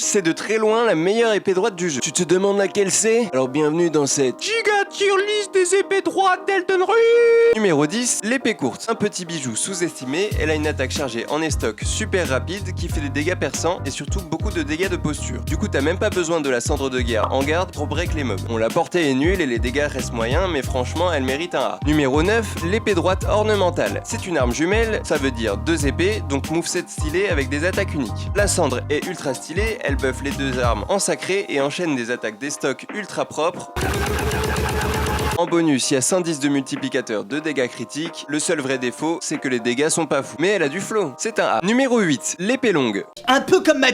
c'est de très loin la meilleure épée droite du jeu. Tu te demandes laquelle c'est? Alors bienvenue dans cette giga tier list des épées droites d'Elden Ring. Numéro 10, l'épée courte. Un petit bijou sous-estimé, elle a une attaque chargée en estoc super rapide qui fait des dégâts perçants et surtout beaucoup de dégâts de posture. Du coup t'as même pas besoin de la cendre de guerre en garde pour break les mobs. Bon, la portée est nulle et les dégâts restent moyens, mais franchement elle mérite un A. Numéro 9, l'épée droite ornementale. C'est une arme jumelle, ça veut dire deux épées, donc moveset stylé avec des attaques uniques. La cendre est ultra stylée, elle buff les deux armes en sacré et enchaîne des attaques d'estoc ultra propres. En bonus, il y a 110 de multiplicateur de dégâts critiques. Le seul vrai défaut, c'est que les dégâts sont pas fous. Mais elle a du flow, c'est un A. Numéro 8, l'épée longue. Un peu comme ma...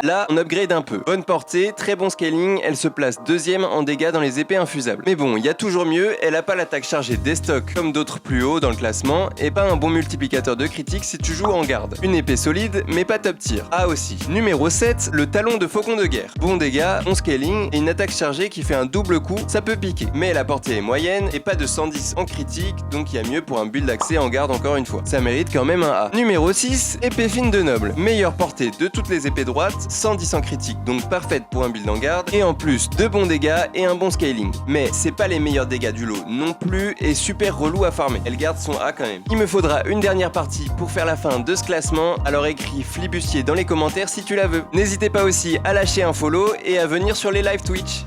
Là, on upgrade un peu. Bonne portée, très bon scaling, elle se place deuxième en dégâts dans les épées infusables. Mais bon, il y a toujours mieux, elle a pas l'attaque chargée d'estoc comme d'autres plus hauts dans le classement, et pas un bon multiplicateur de critiques si tu joues en garde. Une épée solide, mais pas top tier. A aussi. Numéro 7, le talon de faucon de guerre. Bon dégâts, bon scaling, et une attaque chargée qui fait un double coup, ça peut piquer. Mais la portée est moyenne, et pas de 110 en critique, donc il y a mieux pour un build accès en garde encore une fois. Ça mérite quand même un A. Numéro 6, épée fine de noble. Meilleure portée de toutes les épées droite, 110 en critique, donc parfaite pour un build en garde, et en plus de bons dégâts et un bon scaling. Mais c'est pas les meilleurs dégâts du lot non plus, et super relou à farmer. Elle garde son A quand même. Il me faudra une dernière partie pour faire la fin de ce classement, alors écris flibustier dans les commentaires si tu la veux. N'hésitez pas aussi à lâcher un follow et à venir sur les live Twitch.